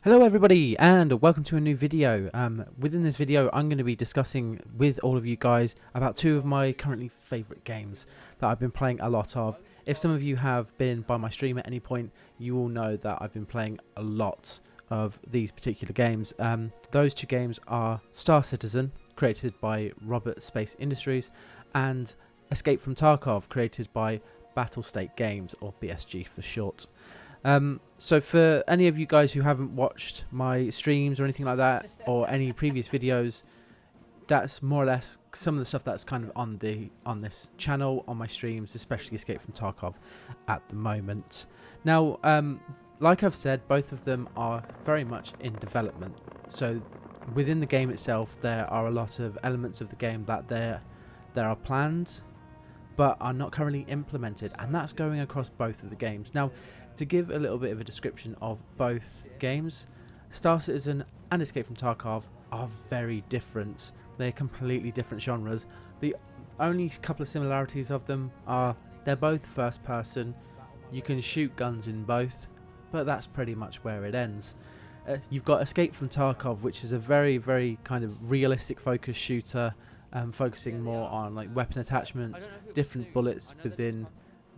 Hello everybody and welcome to a new video. Within this video I'm going to be discussing with all of you guys about two of my currently favourite games that I've been playing a lot of. If some of you have been by my stream at any point, you will know that I've been playing a lot of these particular games. Those two games are Star Citizen, created by Robert Space Industries, and Escape from Tarkov, created by Battlestate Games, or BSG for short. So for any of you guys who haven't watched my streams or anything like that, or any previous videos, that's more or less some of the stuff that's kind of on this channel, on my streams, especially Escape from Tarkov at the moment. Now, like I've said, both of them are very much in development. So within the game itself, there are a lot of elements of the game that there are planned, but are not currently implemented, and that's going across both of the games. Now, to give a little bit of a description of both games, Star Citizen and Escape from Tarkov are very different. They're completely different genres. The only couple of similarities of them are they're both first person. You can shoot guns in both, but that's pretty much where it ends. You've got Escape from Tarkov, which is a very kind of realistic focused shooter, focusing more on like weapon attachments, different bullets within,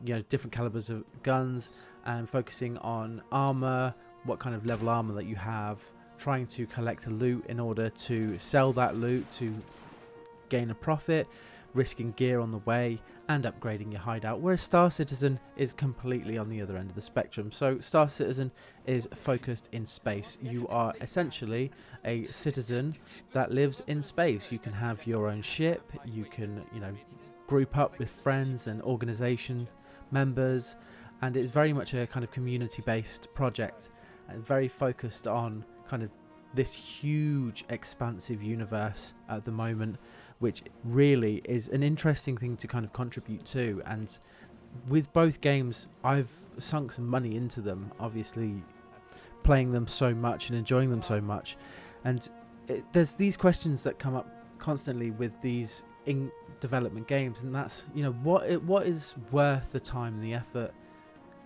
you know, different calibers of guns, and focusing on armor, what kind of level armor that you have, trying to collect a loot in order to sell that loot to gain a profit, risking gear on the way, and upgrading your hideout. Whereas Star Citizen is completely on the other end of the spectrum. So Star Citizen is focused in space. You are essentially a citizen that lives in space. You can have your own ship, you can, you know, group up with friends and organization members, and it's very much a kind of community-based project, and very focused on kind of this huge expansive universe at the moment, which really is an interesting thing to kind of contribute to. And with both games, I've sunk some money into them, obviously playing them so much and enjoying them so much. And there's these questions that come up constantly with these in development games, and that's, you know, what is worth the time and the effort?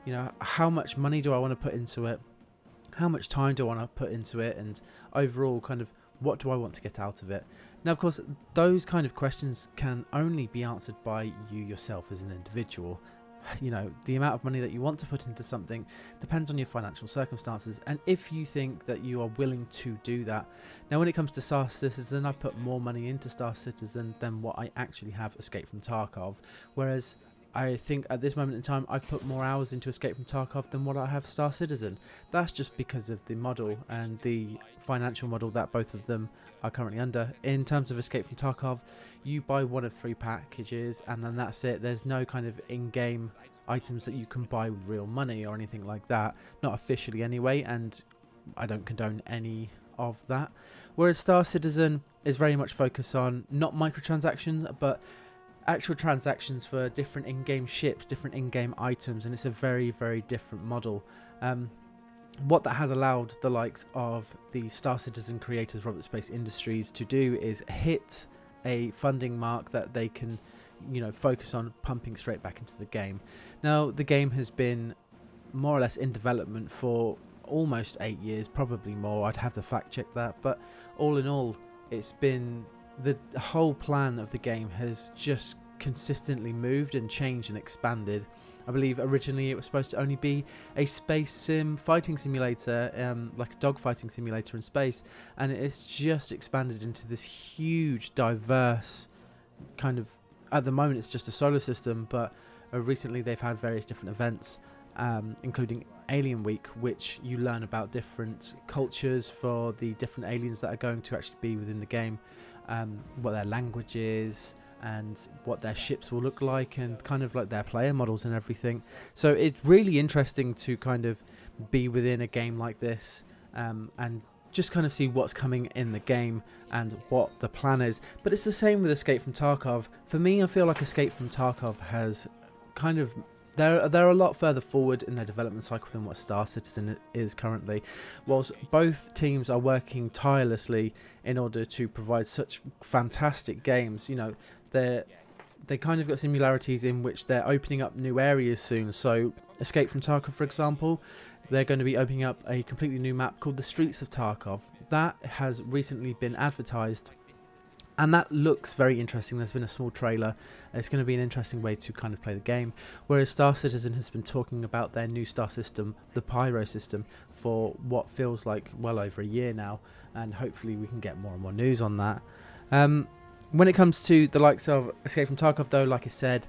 You know, how much money do I want to put into it? How much time do I want to put into it? And overall, kind of, what do I want to get out of it? Now, of course, those kind of questions can only be answered by you yourself as an individual. You know, the amount of money that you want to put into something depends on your financial circumstances, and if you think that you are willing to do that. Now, when it comes to Star Citizen, I've put more money into Star Citizen than what I actually have Escape from Tarkov, whereas I think at this moment in time I've put more hours into Escape from Tarkov than what I have Star Citizen. That's just because of the model and the financial model that both of them are currently under. In terms of Escape from Tarkov, you buy one of 3 packages and then that's it. There's no kind of in-game items that you can buy with real money or anything like that, not officially anyway, and I don't condone any of that. Whereas Star Citizen is very much focused on not microtransactions, but actual transactions for different in-game ships, different in-game items, and it's a very different model. What that has allowed the likes of the Star Citizen creators, Robert Space Industries, to do is hit a funding mark that they can, you know, focus on pumping straight back into the game. Now, the game has been more or less in development for almost 8 years, probably more. I'd have to fact check that, but all in all, it's been, the whole plan of the game has just consistently moved and changed and expanded. I believe originally it was supposed to only be a space sim fighting simulator, like a dogfighting simulator in space, and it's just expanded into this huge, diverse kind of, at the moment it's just a solar system, but recently they've had various different events, including Alien Week, which you learn about different cultures for the different aliens that are going to actually be within the game, what their language is, and what their ships will look like, and kind of like their player models and everything. So it's really interesting to kind of be within a game like this, and just kind of see what's coming in the game and what the plan is. But it's the same with Escape from Tarkov. For me, I feel like Escape from Tarkov has kind of, they're a lot further forward in their development cycle than what Star Citizen is currently. Whilst both teams are working tirelessly in order to provide such fantastic games, you know, they kind of got similarities in which they're opening up new areas soon. So Escape from Tarkov, for example, they're going to be opening up a completely new map called the Streets of Tarkov. That has recently been advertised, and that looks very interesting. There's been a small trailer. It's going to be an interesting way to kind of play the game. Whereas Star Citizen has been talking about their new star system, the Pyro system, for what feels like well over a year now, and hopefully we can get more and more news on that. When it comes to the likes of Escape from Tarkov, though, like I said,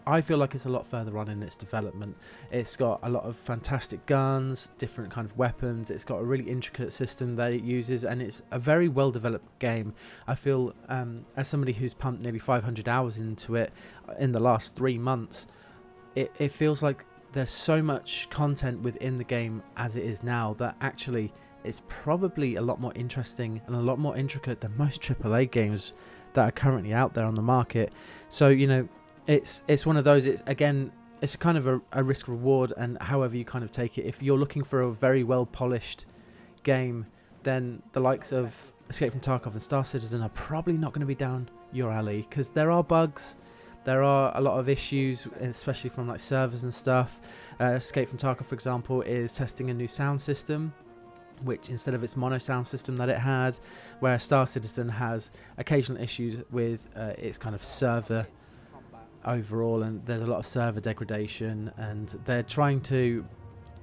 I feel like it's a lot further on in its development. It's got a lot of fantastic guns, different kind of weapons. It's got a really intricate system that it uses, and it's a very well-developed game. I feel, as somebody who's pumped nearly 500 hours into it in the last 3 months, it feels like there's so much content within the game as it is now that actually it's probably a lot more interesting and a lot more intricate than most AAA games that are currently out there on the market. So, you know, it's one of those, it's kind of a risk reward, and however you kind of take it. If you're looking for a very well polished game, then the likes of Escape from Tarkov and Star Citizen are probably not going to be down your alley, because there are bugs, there are a lot of issues, especially from like servers and stuff. Escape from Tarkov, for example, is testing a new sound system, which instead of its mono sound system that it had, where Star Citizen has occasional issues with its kind of server overall, and there's a lot of server degradation, and they're trying to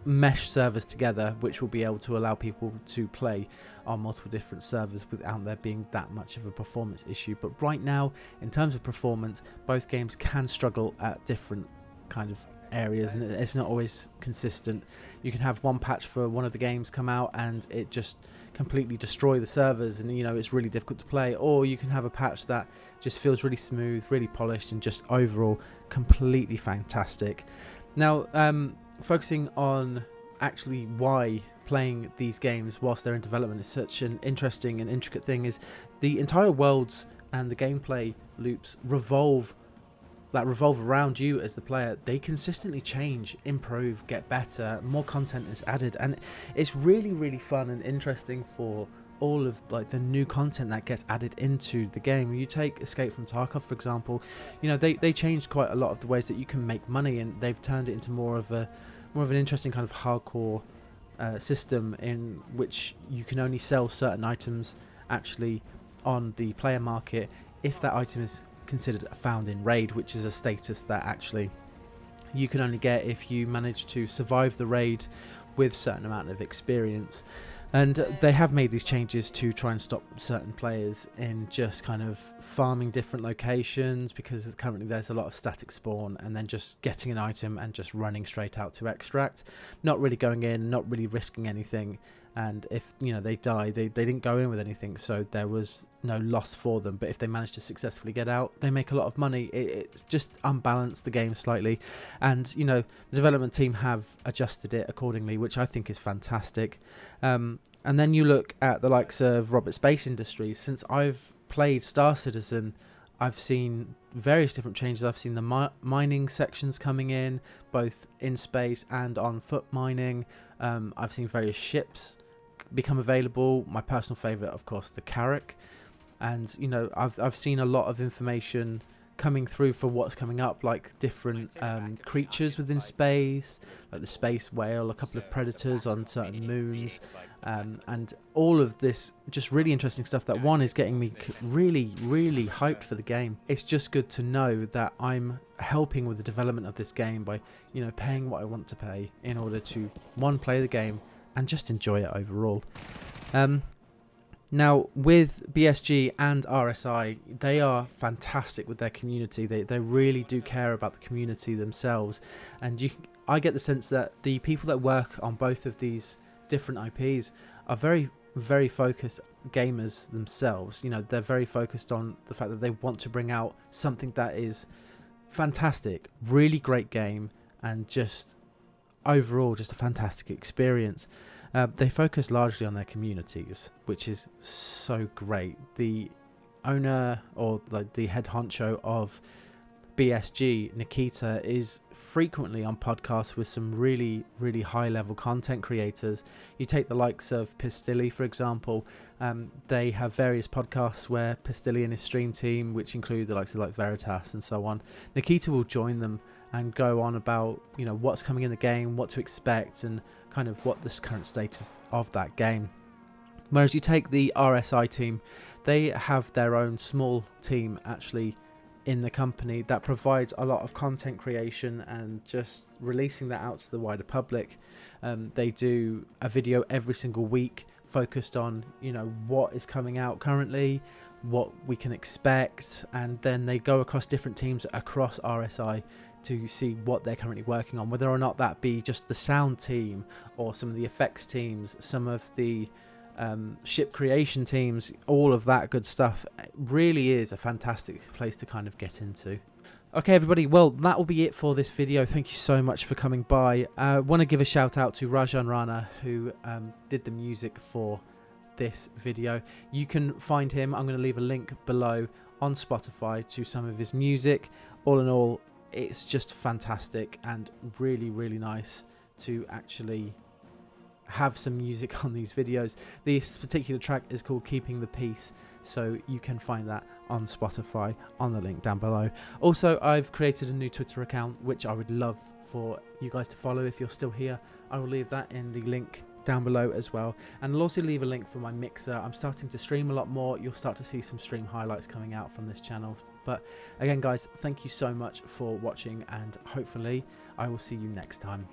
mesh servers together, which will be able to allow people to play on multiple different servers without there being that much of a performance issue. But right now, in terms of performance, both games can struggle at different kind of areas, and it's not always consistent. You can have one patch for one of the games come out and it just completely destroy the servers, and you know, it's really difficult to play, or you can have a patch that just feels really smooth, really polished, and just overall completely fantastic. Now, focusing on actually why playing these games whilst they're in development is such an interesting and intricate thing, is the entire worlds and the gameplay loops revolve around you as the player. They consistently change, improve, get better, more content is added, and it's really, really fun and interesting for all of like the new content that gets added into the game. You take Escape from Tarkov, for example, you know, they changed quite a lot of the ways that you can make money, and they've turned it into more of an interesting kind of hardcore system in which you can only sell certain items actually on the player market if that item is considered found in raid, which is a status that actually you can only get if you manage to survive the raid with certain amount of experience. And they have made these changes to try and stop certain players in just kind of farming different locations, because currently there's a lot of static spawn and then just getting an item and just running straight out to extract, not really going in, not really risking anything. And if, you know, they die, they didn't go in with anything, so there was no loss for them. But if they manage to successfully get out, they make a lot of money. It's just unbalanced the game slightly, and you know, the development team have adjusted it accordingly, which I think is fantastic. And then you look at the likes of Robert Space Industries. Since I've played Star Citizen, I've seen various different changes. I've seen the mining sections coming in, both in space and on foot mining. I've seen various ships become available. My personal favourite, of course, the Carrack. And you know, I've seen a lot of information coming through for what's coming up, like different creatures within space, like the space whale, a couple of predators on certain moons, and all of this just really interesting stuff that one is getting me really, really hyped for the game. It's just good to know that I'm helping with the development of this game by, you know, paying what I want to pay in order to, one, play the game and just enjoy it overall. Now, with BSG and RSI, they are fantastic with their community. They really do care about the community themselves, and I get the sense that the people that work on both of these different IPs are very, very focused gamers themselves. You know, they're very focused on the fact that they want to bring out something that is fantastic, really great game, and just overall just a fantastic experience. They focus largely on their communities, which is so great. The owner, or like the head honcho of BSG, Nikita, is frequently on podcasts with some really, really high-level content creators. You take the likes of Pistilli, for example. They have various podcasts where Pistilli and his stream team, which include the likes of like Veritas and so on, Nikita will join them and go on about, you know, what's coming in the game, what to expect, and kind of what the current status of that game. Whereas you take the RSI team, they have their own small team actually in the company that provides a lot of content creation and just releasing that out to the wider public. They do a video every single week focused on, you know, what is coming out currently, what we can expect, and then they go across different teams across RSI to see what they're currently working on, whether or not that be just the sound team or some of the effects teams, some of the ship creation teams, all of that good stuff. It really is a fantastic place to kind of get into. Okay everybody, well that will be it for this video. Thank you so much for coming by. I want to give a shout out to Rajan Rana, who did the music for this video. You can find him, I'm going to leave a link below, on Spotify to some of his music. All in all, it's just fantastic and really nice to actually have some music on these videos. This particular track is called Keeping the Peace, so you can find that on Spotify on the link down below. Also, I've created a new Twitter account which I would love for you guys to follow if you're still here. I will leave that in the link down below as well, and I'll also leave a link for my mixer. I'm starting to stream a lot more. You'll start to see some stream highlights coming out from this channel. But again guys, thank you so much for watching, and hopefully I will see you next time.